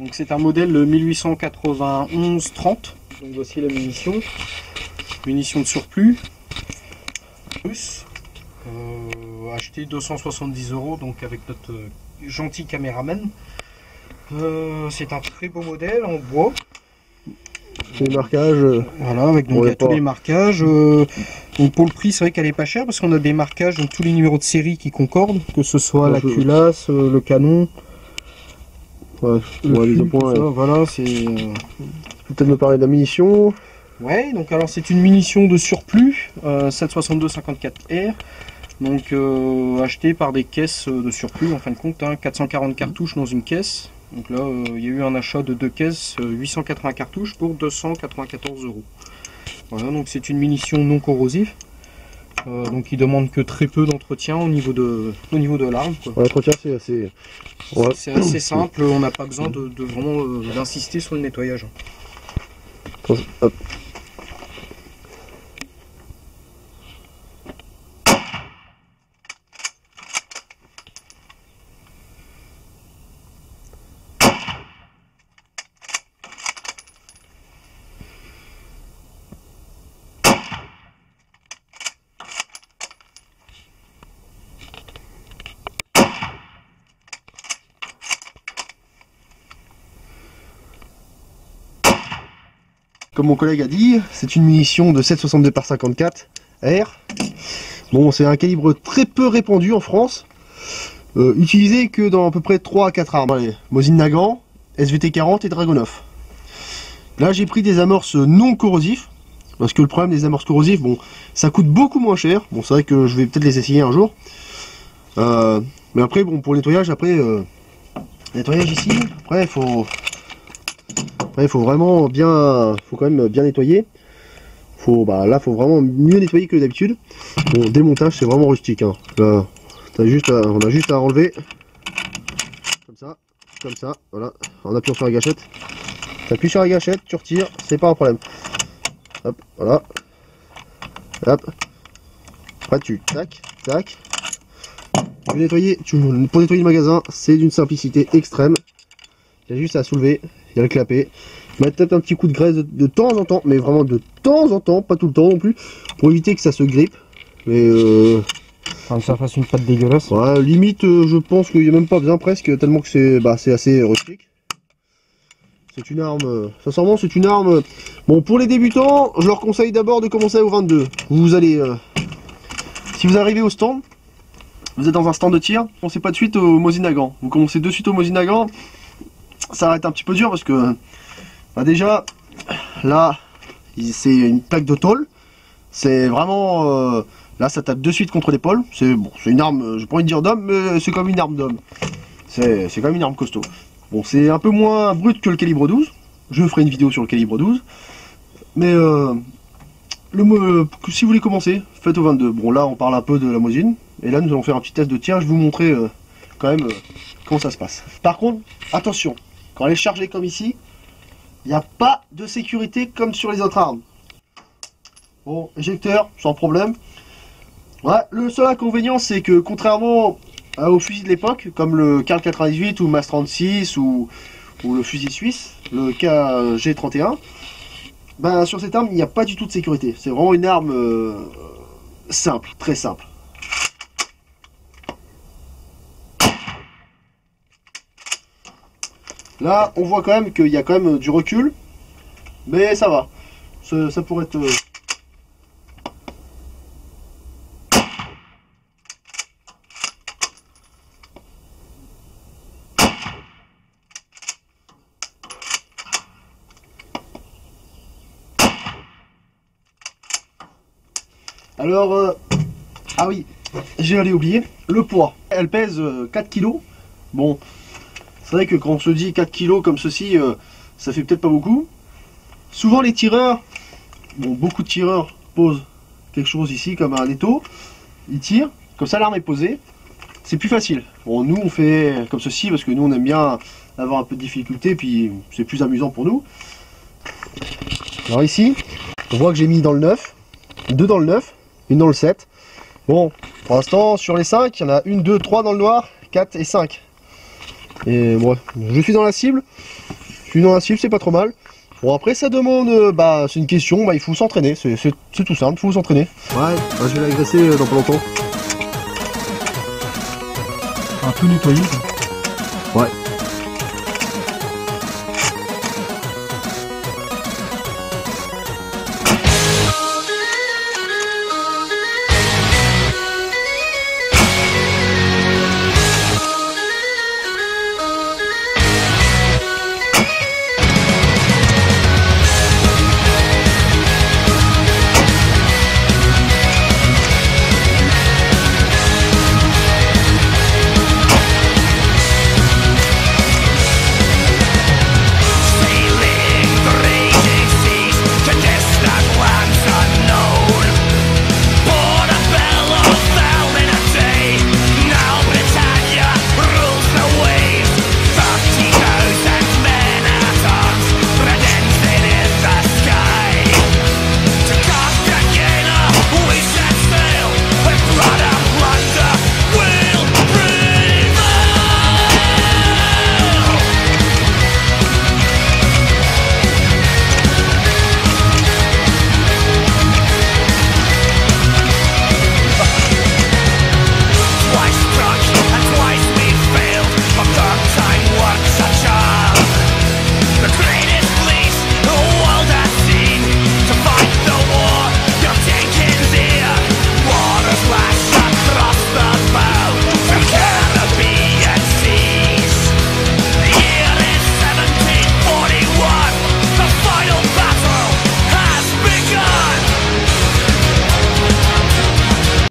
Donc c'est un modèle 1891-30. Donc voici la munition. Munition de surplus. Plus. Acheté 270 € donc avec notre gentil caméraman. C'est un très beau modèle en bois. C'est les marquages. Voilà, avec donc il y a tous les marquages. Donc pour le prix, c'est vrai qu'elle est pas chère parce qu'on a des marquages, donc tous les numéros de série qui concordent, que ce soit la culasse, le canon. Ouais, les points. Voilà, c'est. Peut-être me parler de la munition. Ouais, donc alors c'est une munition de surplus 7,62-54R. Donc acheté par des caisses de surplus en fin de compte, hein, 440 cartouches dans une caisse. Donc là il y a eu un achat de 2 caisses, 880 cartouches pour 294 €. Voilà, donc c'est une munition non corrosive. Donc il demande que très peu d'entretien au niveau de l'arme. L'entretien c'est assez... Ouais. C'est assez simple, on n'a pas besoin de vraiment d'insister sur le nettoyage. Hop. Comme mon collègue a dit, c'est une munition de 7,62 par 54 R. Bon, c'est un calibre très peu répandu en France, utilisé que dans à peu près 3 à 4 armes. Allez, Mosin Nagant, SVT 40 et Dragunov. Là, j'ai pris des amorces non corrosifs, parce que le problème des amorces corrosives, bon, ça coûte beaucoup moins cher. Bon, c'est vrai que je vais peut-être les essayer un jour. Mais après, bon, pour le nettoyage, nettoyage ici, après, il faut vraiment bien, faut quand même bien nettoyer. Là, faut vraiment mieux nettoyer que d'habitude. Bon, démontage, c'est vraiment rustique. Hein. Là, on a juste à enlever comme ça, voilà, en appuyant sur la gâchette. Tu appuies sur la gâchette, tu retires, c'est pas un problème. Hop, voilà. Hop. Après, tac. Pour nettoyer le magasin, c'est d'une simplicité extrême. Il y a juste à soulever. Il y a le clapet, mettre peut-être un petit coup de graisse de temps en temps, mais vraiment de temps en temps, pas tout le temps non plus, pour éviter que ça se grippe. Mais enfin, que ça fasse une pâte dégueulasse. Ouais, limite, je pense qu'il n'y a même pas besoin presque, tellement que c'est assez rustique. C'est une arme, sincèrement, c'est une arme. Bon, pour les débutants, je leur conseille d'abord de commencer au 22. Vous allez, si vous arrivez au stand, vous êtes dans un stand de tir, commencez pas de suite au Mosin Nagant. Vous commencez de suite au Mosin Nagant. Ça va être un petit peu dur parce que déjà là c'est une plaque de tôle, c'est vraiment là ça tape de suite contre l'épaule. C'est bon, c'est une arme, j'ai pas envie de dire d'homme, mais c'est comme une arme d'homme, c'est quand même une arme costaud. Bon, c'est un peu moins brut que le calibre 12, je ferai une vidéo sur le calibre 12, mais si vous voulez commencer, faites au 22. Bon, là on parle un peu de la Mosin, et là nous allons faire un petit test de tir. Je vais vous montrer quand même comment ça se passe. Par contre, attention, quand elle est chargée comme ici, il n'y a pas de sécurité comme sur les autres armes. Bon, éjecteur, sans problème. Ouais, le seul inconvénient, c'est que contrairement aux fusils de l'époque, comme le Carl 98 ou le MAS 36 ou le fusil suisse, le KG31, ben, sur cette arme, il n'y a pas du tout de sécurité. C'est vraiment une arme simple, très simple. Là, on voit quand même qu'il y a quand même du recul, mais ça va. Ça pourrait être... Alors, ah oui, j'ai allé oublier, le poids. Elle pèse 4 kg. Bon, c'est vrai que quand on se dit 4 kg comme ceci, ça fait peut-être pas beaucoup. Souvent les tireurs, bon, beaucoup de tireurs posent quelque chose ici comme un étau. Ils tirent, comme ça l'arme est posée. C'est plus facile. Bon, nous on fait comme ceci parce que nous on aime bien avoir un peu de difficulté, puis c'est plus amusant pour nous. Alors ici, on voit que j'ai mis dans le 9, 2 dans le 9, une dans le 7. Bon, pour l'instant, sur les 5, il y en a 1, 2, 3 dans le noir, 4 et 5. Et bon, je suis dans la cible. Celui dans la cible, c'est pas trop mal. Bon, après, ça demande, c'est une question, il faut s'entraîner, c'est tout simple, il faut s'entraîner. Ouais, je vais l'agresser dans pas longtemps. Un peu nettoyé. Ouais.